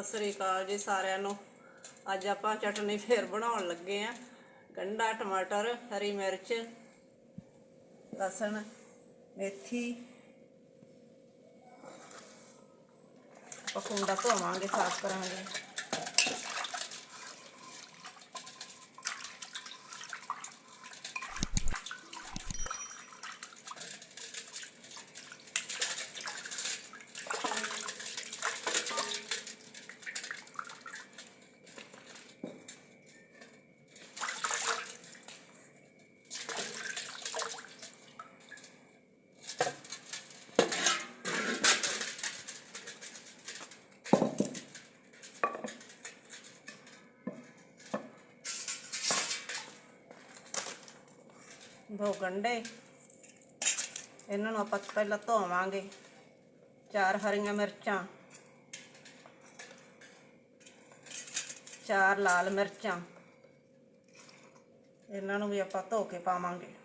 ਸਤਿ ਸ੍ਰੀ ਅਕਾਲ ਜੀ ਸਾਰਿਆਂ ਨੂੰ। ਅੱਜ ਆਪਾਂ ਚਟਨੀ ਫੇਰ ਬਣਾਉਣ ਲੱਗੇ ਆ। ਗੰਢਾ, ਟਮਾਟਰ, ਹਰੀ ਮਿਰਚ, ਲਸਣ, ਮੇਥੀ। ਕੁੰਡਾ ਧੋਵਾਂਗੇ, ਸਾਫ਼ ਕਰਾਂਗੇ। दो गंढे, इन्हां नूं आपां पहलां धोवांगे। 4 हरियां मिर्चां, 4 लाल मिर्चां, इन्हां नूं भी आपां धो के पावांगे।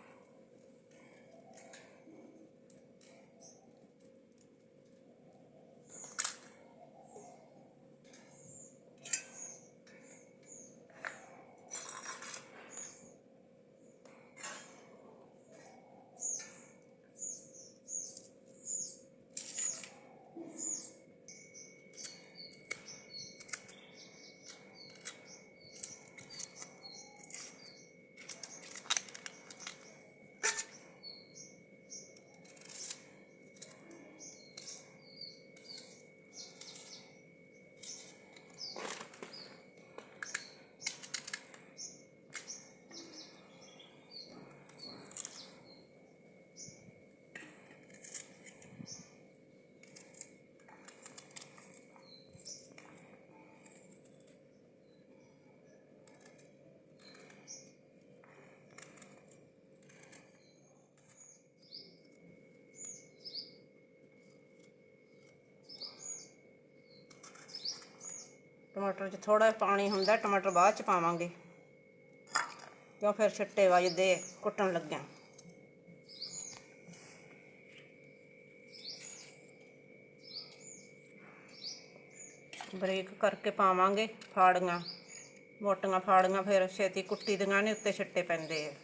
टमाटर च थोड़ा पानी हुंदा, टमाटर बाद च पावांगे क्यों फिर छिट्टे वजदे कुट्टण लग्गियां। बरीक करके पावांगे फाड़ियां, मोटियां फाड़ियां फिर छेती कुट्टी दियां नहीं, उत्ते छिट्टे पैंदे आ।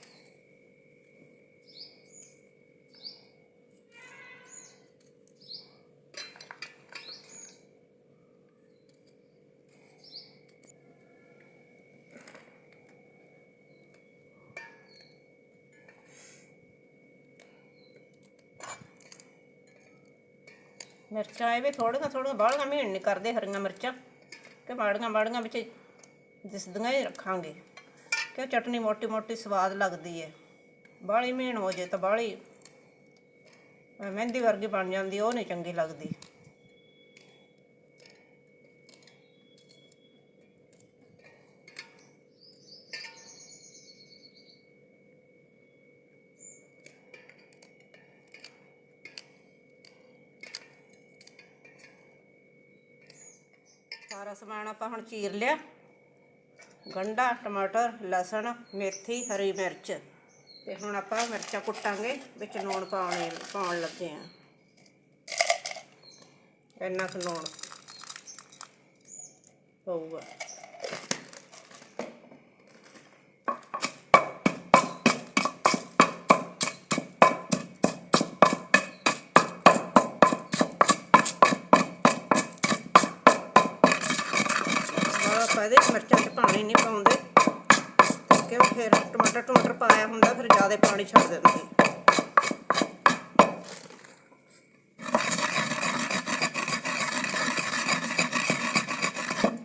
मिर्चां ये भी थोड़ियां थोड़ियां बाहलियां मीण नहीं करदे, हरियां मिर्चां कि माड़ियां माड़ियां बिच दिसदियां ही रखांगे कि चटनी मोटी मोटी स्वाद लगदी है। बाहली मीण हो जाए तो बाहली मेहंदी वर्गी बन जाती, वो नहीं चंगी लगदी। सारा समान आपां हुण चीर लिया। गंढा, टमाटर, लसण, मेथी, हरी मिर्च ते हुण आपां मिर्चां कुट्टांगे, विच लूण पाउण लगे आ। इन्ना क लूण पऊगा। मिर्चां च पानी नहीं पाउंदे क्यों फिर टमाटर पाया हुंदा, फिर ज़्यादा पानी छड्ड दिंदे।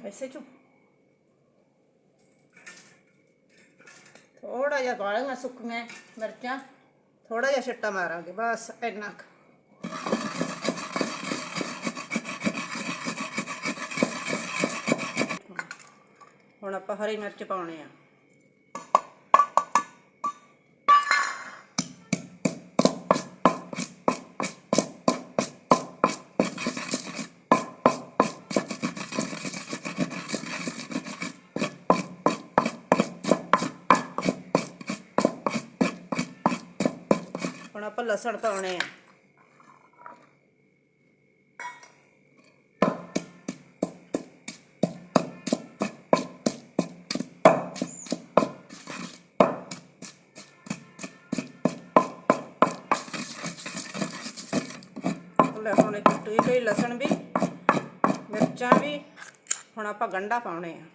ऐसे चो थोड़ा जिहा बाहलियां सुक्कियां मिर्चां, थोड़ा जिहा छिट्टा मारांगे, बस इन्ना क। ਹੁਣ ਆਪਾਂ हरी मिर्च पाने आ। ਹੁਣ ਆਪਾਂ लसण पाने आ। ਕੁੱਟੀ ਗਈ ਲਸਣ ਵੀ, ਮਿਰਚਾਂ ਵੀ। ਹੁਣ ਆਪਾਂ ਗੰਢਾ ਪਾਉਣੇ ਆ।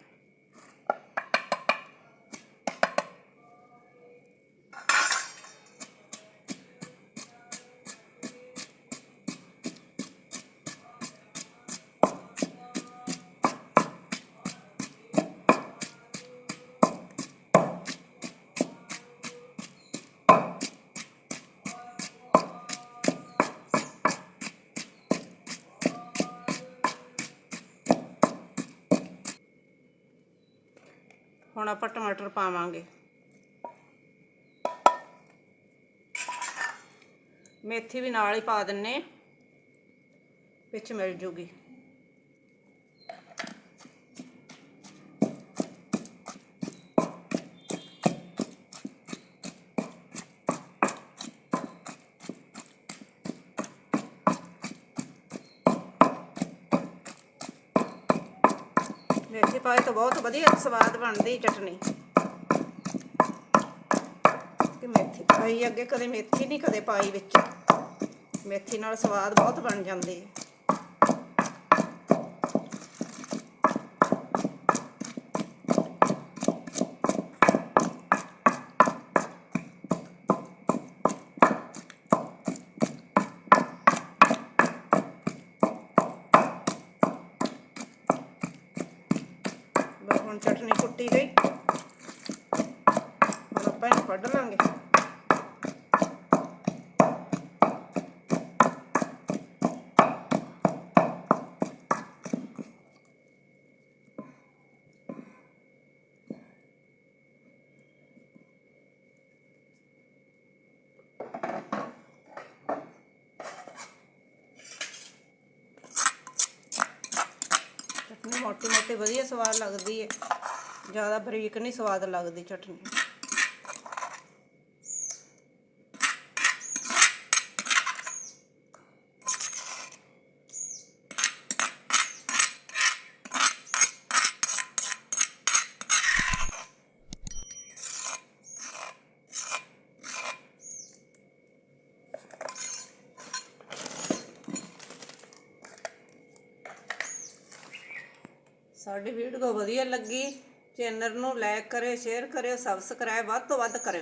ਹੁਣ ਆਪਾਂ ਟਮਾਟਰ ਪਾਵਾਂਗੇ, ਮੇਥੀ ਵੀ ਨਾਲ ਹੀ ਪਾ ਦਿੰਨੇ, ਵਿੱਚ ਮਿਲ ਜੂਗੀ। ਮੇਥੀ ਪਾਏ ਤਾਂ ਬਹੁਤ ਵਧੀਆ ਸਵਾਦ ਬਣਦੀ ਚਟਨੀ। ਕਿ ਮੇਥੀ ਪਾਈ ਅੱਗੇ ਕਦੇ ਮੇਥੀ ਨਹੀਂ ਕਦੇ ਪਾਈ ਵਿੱਚ, ਮੇਥੀ ਨਾਲ ਸਵਾਦ ਬਹੁਤ ਬਣ ਜਾਂਦੀ ਹੈ। ਹੁਣ ਚਟਨੀ ਕੁੱਟੀ ਗਈ, ਹੁਣ ਆਪਾਂ ਇਹਨੂੰ ਕੱਢ ਲਾਂਗੇ। चटनी मोटी मोटी वधिया स्वाद लगती है, ज़्यादा बरीक नहीं स्वाद लगती चटनी। साडी वीडियो वधिया लगी, चैनल नूं लाइक करो, शेयर करो, सबसक्राइब वध तो वध करो।